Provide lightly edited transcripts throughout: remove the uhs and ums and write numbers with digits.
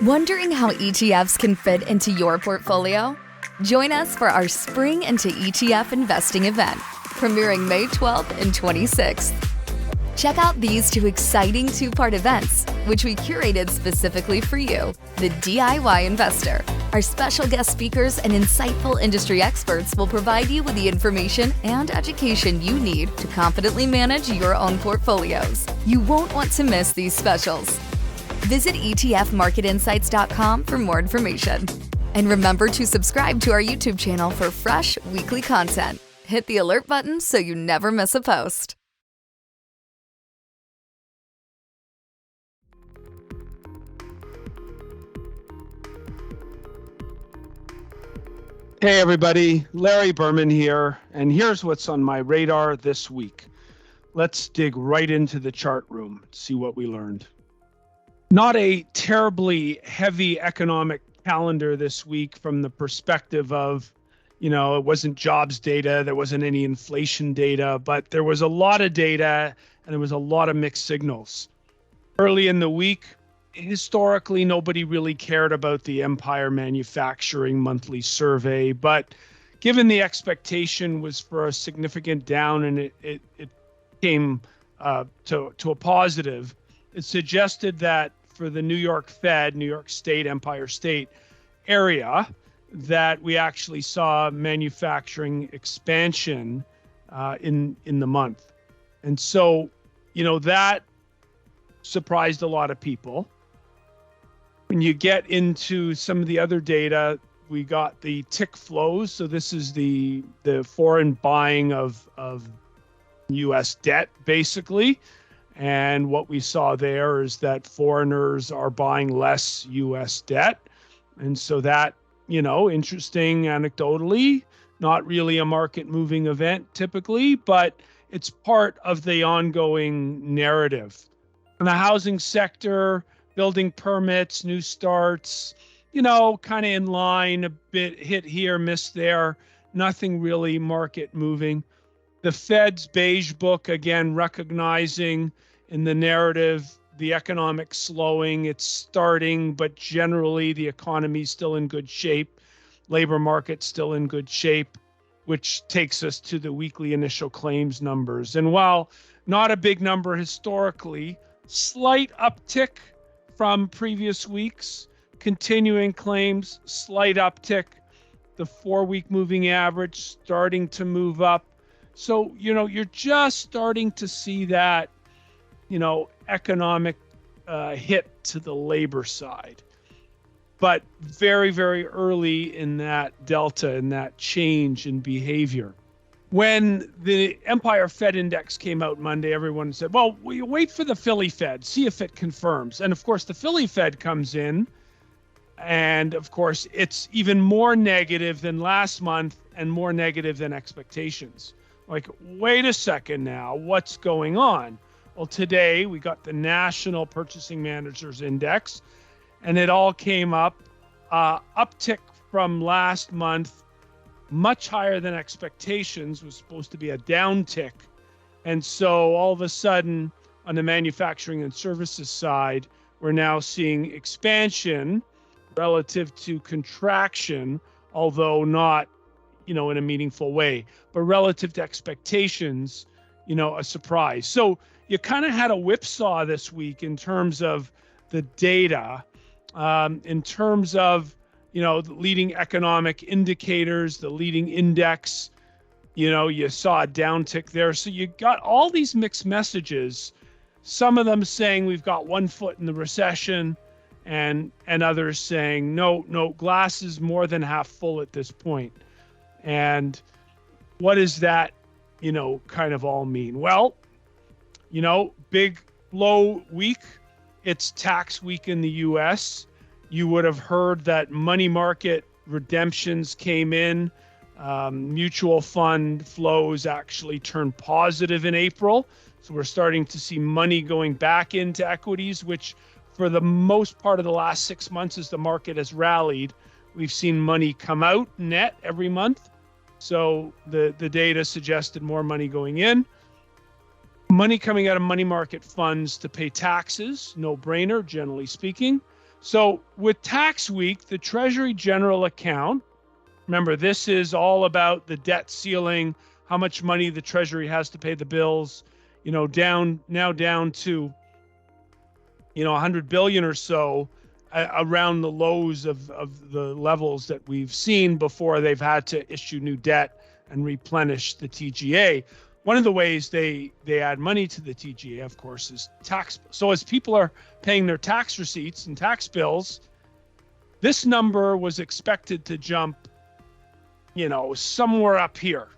Wondering how ETFs can fit into your portfolio? Join us for our Spring into ETF Investing event, premiering May 12th and 26th. Check out these two exciting two-part events, which we curated specifically for you, the DIY investor. Our special guest speakers and insightful industry experts will provide you with the information and education you need to confidently manage your own portfolios. You won't want to miss these specials. Visit etfmarketinsights.com for more information. And remember to subscribe to our YouTube channel for fresh weekly content. Hit the alert button so you never miss a post. Hey everybody, Larry Berman here, and here's what's on my radar this week. Let's dig right into the chart room, see what we learned. Not a terribly heavy economic calendar this week from the perspective of, it wasn't jobs data, there wasn't any inflation data, but there was a lot of data and there was a lot of mixed signals. Early in the week, historically, nobody really cared about the Empire Manufacturing monthly survey, but given the expectation was for a significant down and it came to a positive, it suggested that for the New York Fed, New York State, Empire State area, that we actually saw manufacturing expansion in the month. And so, that surprised a lot of people. When you get into some of the other data, we got the tick flows. So this is the foreign buying of U.S. debt, basically. And what we saw there is that foreigners are buying less U.S. debt. And so that, interesting anecdotally, not really a market moving event typically, but it's part of the ongoing narrative. In the housing sector, building permits, new starts, kind of in line, a bit hit here, miss there, nothing really market moving. The Fed's beige book, again, recognizing in the narrative the economic slowing. It's starting, but generally the economy's still in good shape. Labor market's still in good shape, which takes us to the weekly initial claims numbers. And while not a big number historically, slight uptick from previous weeks, continuing claims, slight uptick, the 4-week moving average starting to move up. So, you're just starting to see that, economic hit to the labor side, but very, very early in that delta and that change in behavior. When the Empire Fed Index came out Monday, everyone said, well, we wait for the Philly Fed, see if it confirms. And of course, the Philly Fed comes in, and of course, it's even more negative than last month and more negative than expectations. Like, wait a second now, what's going on? Well, today we got the National Purchasing Managers Index, and it all came up, uptick from last month, much higher than expectations, was supposed to be a downtick. And so all of a sudden, on the manufacturing and services side, we're now seeing expansion relative to contraction, although not, in a meaningful way, but relative to expectations, a surprise. So you kind of had a whipsaw this week in terms of the data, in terms of, the leading economic indicators, the leading index, you saw a downtick there. So you got all these mixed messages, some of them saying we've got one foot in the recession and others saying, no, glass is more than half full at this point. And what does that, kind of all mean? Well, big low week. It's tax week in the U.S. You would have heard that money market redemptions came in. Mutual fund flows actually turned positive in April. So we're starting to see money going back into equities, which for the most part of the last 6 months, as the market has rallied, we've seen money come out net every month. So the data suggested more money going in. Money coming out of money market funds to pay taxes, no brainer, generally speaking. So with tax week, the Treasury General Account, remember, this is all about the debt ceiling, how much money the Treasury has to pay the bills, down to, 100 billion or so, around the lows of the levels that we've seen before they've had to issue new debt and replenish the TGA. One of the ways they add money to the TGA, of course, is tax. So as people are paying their tax receipts and tax bills, this number was expected to jump, somewhere up here.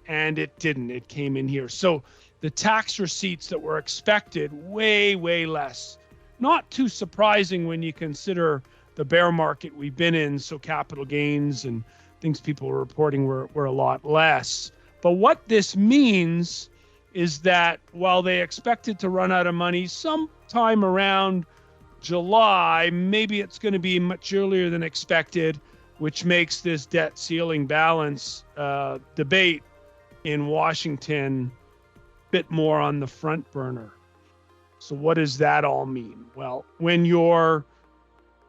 And it didn't. It came in here. So the tax receipts that were expected, way, way less. Not too surprising when you consider the bear market we've been in. So capital gains and things people were reporting were a lot less. But what this means is that while they expected to run out of money sometime around July, maybe it's going to be much earlier than expected, which makes this debt ceiling balance debate in Washington a bit more on the front burner. So what does that all mean? Well, when your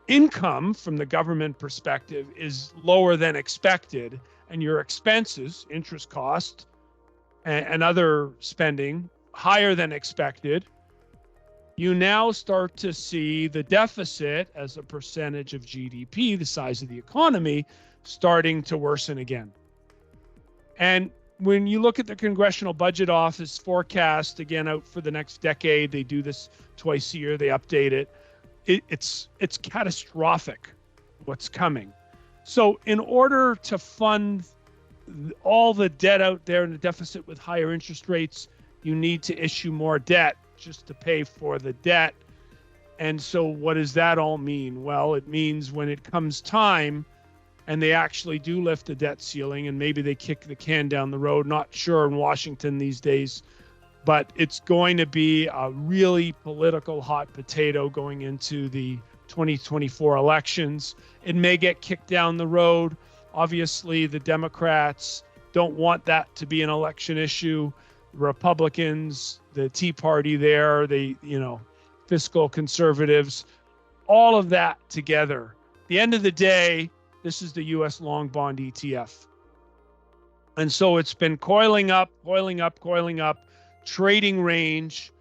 income from the government perspective is lower than expected and your expenses, interest cost, and other spending higher than expected, you now start to see the deficit as a percentage of GDP, the size of the economy, starting to worsen again. And when you look at the Congressional Budget Office forecast, again, out for the next decade, they do this twice a year, they update it. It's catastrophic what's coming. So in order to fund all the debt out there and the deficit with higher interest rates, you need to issue more debt just to pay for the debt. And so what does that all mean? Well, it means when it comes time and they actually do lift the debt ceiling and maybe they kick the can down the road, not sure in Washington these days, but it's going to be a really political hot potato going into the 2024 elections. It may get kicked down the road. Obviously, the Democrats don't want that to be an election issue. Republicans, the Tea Party there, fiscal conservatives, all of that together. At the end of the day, this is the U.S. long bond ETF. And so it's been coiling up, trading range,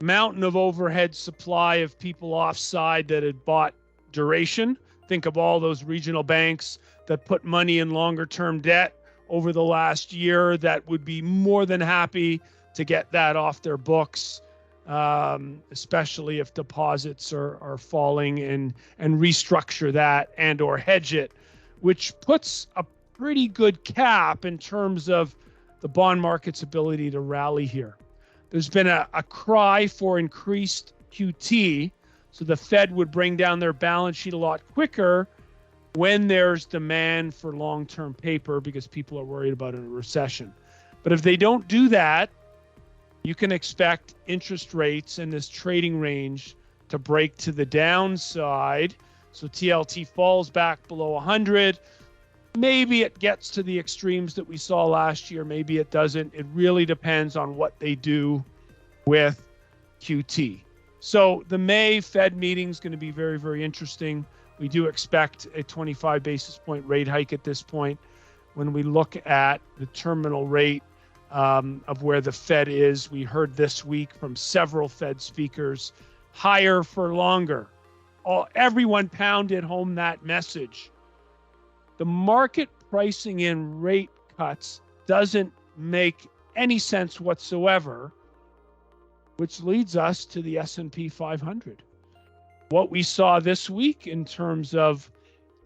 mountain of overhead supply of people offside that had bought duration. Think of all those regional banks that put money in longer term debt over the last year that would be more than happy to get that off their books, especially if deposits are falling, and restructure that and or hedge it, which puts a pretty good cap in terms of the bond market's ability to rally here. There's been a cry for increased QT, so the Fed would bring down their balance sheet a lot quicker when there's demand for long-term paper because people are worried about a recession. But if they don't do that, you can expect interest rates in this trading range to break to the downside. So TLT falls back below 100. Maybe it gets to the extremes that we saw last year. Maybe it doesn't. It really depends on what they do with QT. So the May Fed meeting is going to be very, very interesting. We do expect a 25 basis point rate hike at this point. When we look at the terminal rate of where the Fed is, we heard this week from several Fed speakers, higher for longer. Everyone pounded home that message. The market pricing in rate cuts doesn't make any sense whatsoever, which leads us to the S&P 500. What we saw this week in terms of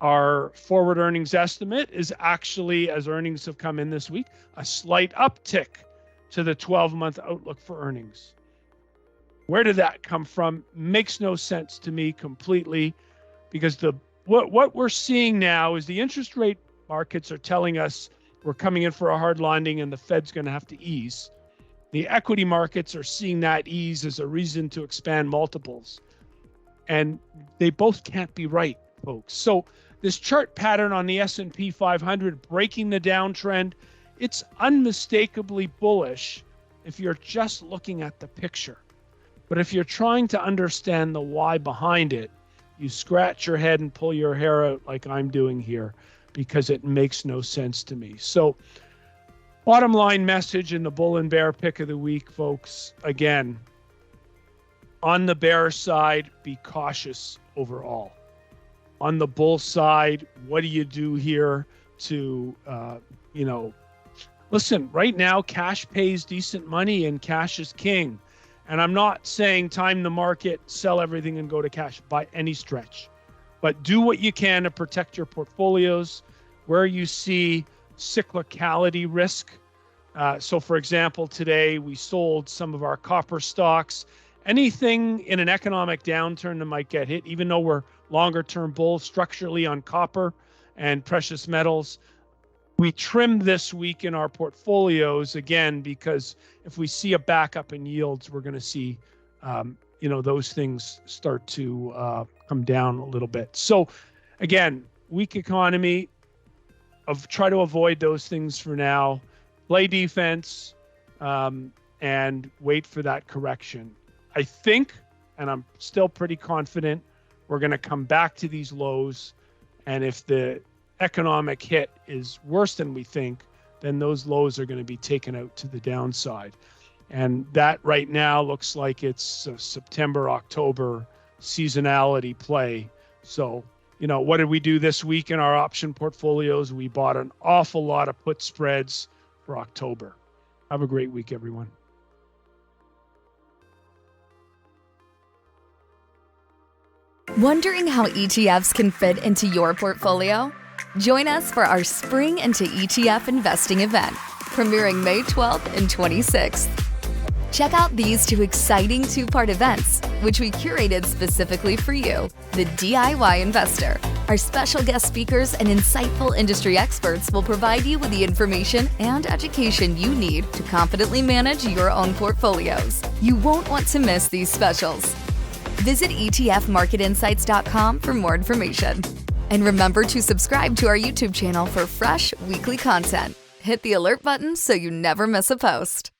our forward earnings estimate is actually, as earnings have come in this week, a slight uptick to the 12-month outlook for earnings. Where did that come from? Makes no sense to me completely, because what we're seeing now is the interest rate markets are telling us we're coming in for a hard landing and the Fed's going to have to ease. The equity markets are seeing that ease as a reason to expand multiples. And they both can't be right, folks. So this chart pattern on the S&P 500 breaking the downtrend, it's unmistakably bullish if you're just looking at the picture. But if you're trying to understand the why behind it, you scratch your head and pull your hair out like I'm doing here, because it makes no sense to me. So bottom line message in the bull and bear pick of the week, folks, again, on the bear side, be cautious overall. On the bull side, what do you do here to, listen, right now, cash pays decent money and cash is king. And I'm not saying time the market, sell everything and go to cash by any stretch. But do what you can to protect your portfolios where you see cyclicality risk. So, for example, today we sold some of our copper stocks. Anything in an economic downturn that might get hit, even though we're longer-term bulls structurally on copper and precious metals, we trimmed this week in our portfolios, again, because if we see a backup in yields, we're going to see, those things start to come down a little bit. So, again, weak economy, try to avoid those things for now. Play defense and wait for that correction. I think, and I'm still pretty confident, we're going to come back to these lows. And if the economic hit is worse than we think, then those lows are going to be taken out to the downside. And that right now looks like it's a September, October seasonality play. So, what did we do this week in our option portfolios? We bought an awful lot of put spreads for October. Have a great week, everyone. Wondering how ETFs can fit into your portfolio? Join us for our Spring into ETF Investing event, premiering May 12th and 26th. Check out these two exciting two-part events, which we curated specifically for you, the DIY Investor. Our special guest speakers and insightful industry experts will provide you with the information and education you need to confidently manage your own portfolios. You won't want to miss these specials. Visit etfmarketinsights.com for more information. And remember to subscribe to our YouTube channel for fresh weekly content. Hit the alert button so you never miss a post.